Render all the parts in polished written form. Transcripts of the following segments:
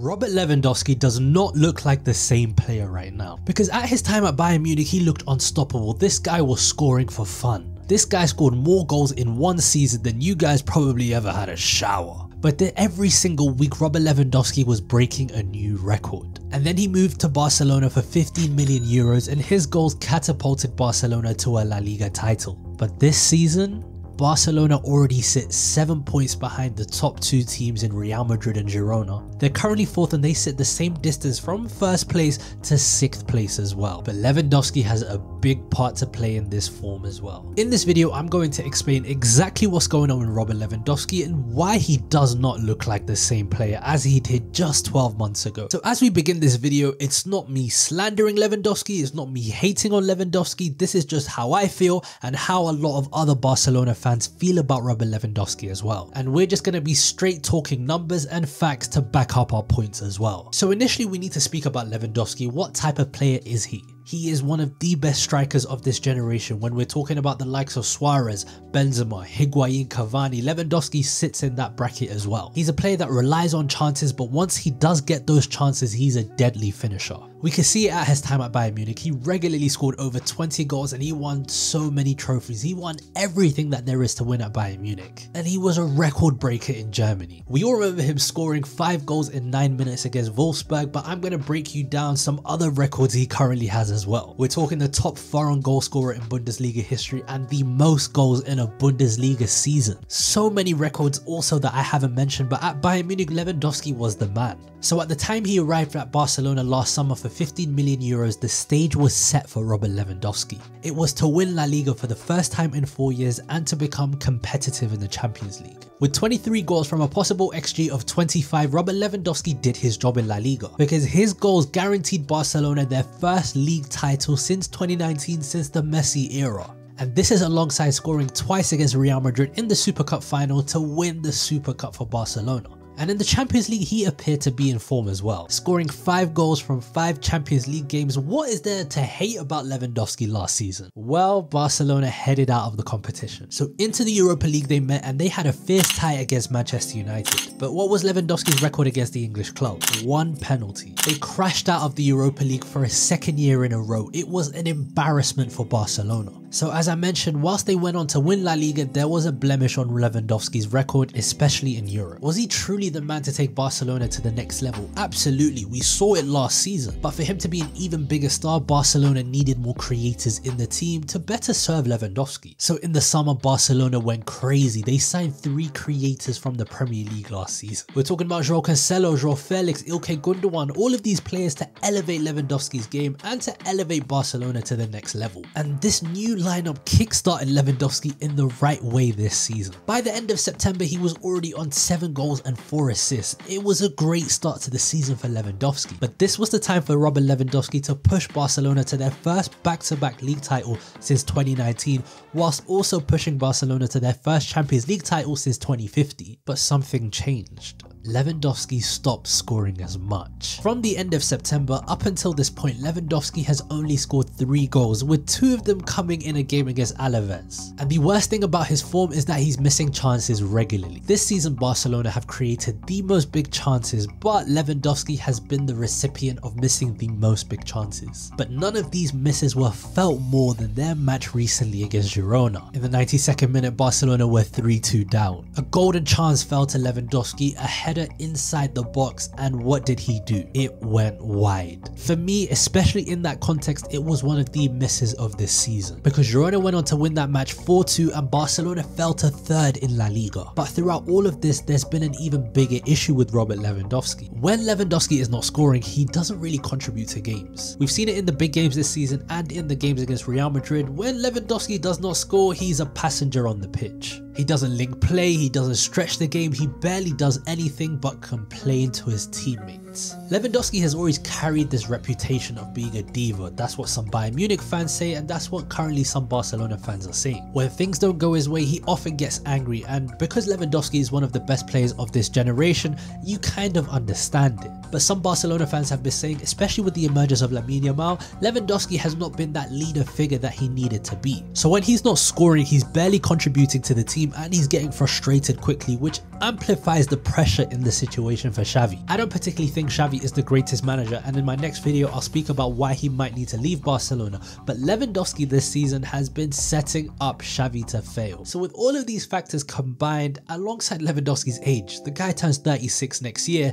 Robert Lewandowski does not look like the same player right now, because at his time at Bayern Munich he looked unstoppable. This guy was scoring for fun. This guy scored more goals in one season than you guys probably ever had a shower. But then every single week Robert Lewandowski was breaking a new record. And then he moved to Barcelona for 15 million euros and his goals catapulted Barcelona to a La Liga title. But this season, Barcelona already sit 7 points behind the top two teams in Real Madrid and Girona. They're currently 4th and they sit the same distance from 1st place to 6th place as well. But Lewandowski has a big part to play in this form as well. In this video, I'm going to explain exactly what's going on with Robert Lewandowski and why he does not look like the same player as he did just 12 months ago. So as we begin this video, it's not me slandering Lewandowski, it's not me hating on Lewandowski, this is just how I feel and how a lot of other Barcelona fans feel about Robert Lewandowski as well. And we're just going to be straight talking numbers and facts to back up our points as well. So initially we need to speak about Lewandowski. What type of player is he? He is one of the best strikers of this generation. When we're talking about the likes of Suarez, Benzema, Higuain, Cavani, Lewandowski sits in that bracket as well. He's a player that relies on chances, but once he does get those chances, he's a deadly finisher. We can see it at his time at Bayern Munich. He regularly scored over 20 goals and he won so many trophies. He won everything that there is to win at Bayern Munich. And he was a record breaker in Germany. We all remember him scoring 5 goals in 9 minutes against Wolfsburg, but I'm going to break you down some other records he currently has as well. We're talking the top foreign goal scorer in Bundesliga history and the most goals in a Bundesliga season. So many records also that I haven't mentioned, but at Bayern Munich, Lewandowski was the man. So at the time he arrived at Barcelona last summer for 15 million euros, the stage was set for Robert Lewandowski. It was to win La Liga for the first time in 4 years and to become competitive in the Champions League. With 23 goals from a possible XG of 25, Robert Lewandowski did his job in La Liga because his goals guaranteed Barcelona their first league title since 2019, since the Messi era. And this is alongside scoring twice against Real Madrid in the Super Cup final to win the Super Cup for Barcelona. And in the Champions League, he appeared to be in form as well, scoring 5 goals from 5 Champions League games. What is there to hate about Lewandowski last season? Well, Barcelona headed out of the competition. So into the Europa League they met and they had a fierce tie against Manchester United. But what was Lewandowski's record against the English club? 1 penalty. They crashed out of the Europa League for a 2nd year in a row. It was an embarrassment for Barcelona. So as I mentioned, whilst they went on to win La Liga, there was a blemish on Lewandowski's record, especially in Europe. Was he truly the man to take Barcelona to the next level? Absolutely, we saw it last season. But for him to be an even bigger star, Barcelona needed more creators in the team to better serve Lewandowski. So in the summer, Barcelona went crazy. They signed 3 creators from the Premier League last season. We're talking about João Cancelo, João Felix, Ilkay Gundogan, all of these players to elevate Lewandowski's game and to elevate Barcelona to the next level. And this new lineup kickstarted Lewandowski in the right way this season. By the end of September, he was already on 7 goals and 4 assists. It was a great start to the season for Lewandowski. But this was the time for Robert Lewandowski to push Barcelona to their first back-to-back league title since 2019, whilst also pushing Barcelona to their first Champions League title since 2015. But something changed. Lewandowski stopped scoring as much. From the end of September up until this point, Lewandowski has only scored 3 goals, with 2 of them coming in a game against Alaves. And the worst thing about his form is that he's missing chances regularly. This season Barcelona have created the most big chances, but Lewandowski has been the recipient of missing the most big chances. But none of these misses were felt more than their match recently against Girona. In the 92nd minute, Barcelona were 3-2 down. A golden chance fell to Lewandowski, a header inside the box, and what did he do? It went wide. For me, especially in that context, it was one of the misses of this season because Girona went on to win that match 4-2 and Barcelona fell to 3rd in La Liga. But throughout all of this, there's been an even bigger issue with Robert Lewandowski. When Lewandowski is not scoring, he doesn't really contribute to games. We've seen it in the big games this season and in the games against Real Madrid. When Lewandowski does not score, he's a passenger on the pitch. He doesn't link play, he doesn't stretch the game, he barely does anything but complain to his teammates. Lewandowski has always carried this reputation of being a diva. That's what some Bayern Munich fans say, and that's what currently some Barcelona fans are saying. When things don't go his way, he often gets angry, and because Lewandowski is one of the best players of this generation, you kind of understand it. but some Barcelona fans have been saying, especially with the emergence of Lamine Yamal, Lewandowski has not been that leader figure that he needed to be. So when he's not scoring, he's barely contributing to the team and he's getting frustrated quickly, which amplifies the pressure in the situation for Xavi. I don't particularly think Xavi is the greatest manager, and in my next video I'll speak about why he might need to leave Barcelona, but Lewandowski this season has been setting up Xavi to fail. So with all of these factors combined, alongside Lewandowski's age, the guy turns 36 next year,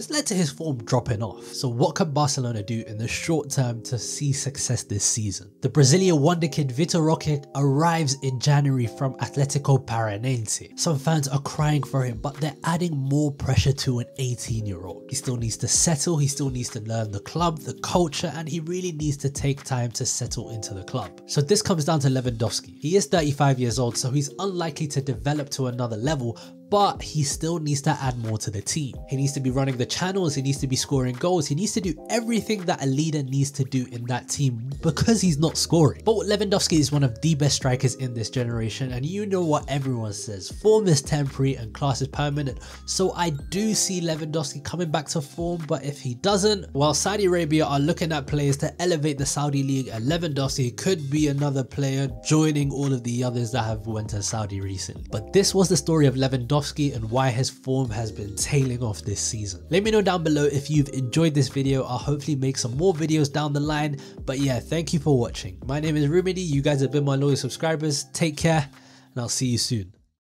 it's led to his form dropping off. So what can Barcelona do in the short term to see success this season? The Brazilian wonderkid Vitor Roque arrives in January from Atletico Paranaense. Some fans are crying for him, but they're adding more pressure to an 18-year-old. He still needs to settle, he still needs to learn the club, the culture, and he really needs to take time to settle into the club. So this comes down to Lewandowski. He is 35 years old, so he's unlikely to develop to another level, but he still needs to add more to the team. He needs to be running the channels, he needs to be scoring goals, he needs to do everything that a leader needs to do in that team because he's not scoring. But Lewandowski is one of the best strikers in this generation, and you know what everyone says, form is temporary and class is permanent. So I do see Lewandowski coming back to form, but if he doesn't, well, Saudi Arabia are looking at players to elevate the Saudi league, and Lewandowski could be another player joining all of the others that have went to Saudi recently. But this was the story of Lewandowski and why his form has been tailing off this season. Let me know down below if you've enjoyed this video. I'll hopefully make some more videos down the line, but yeah, thank you for watching. My name is Rumidi, you guys have been my loyal subscribers. Take care and I'll see you soon.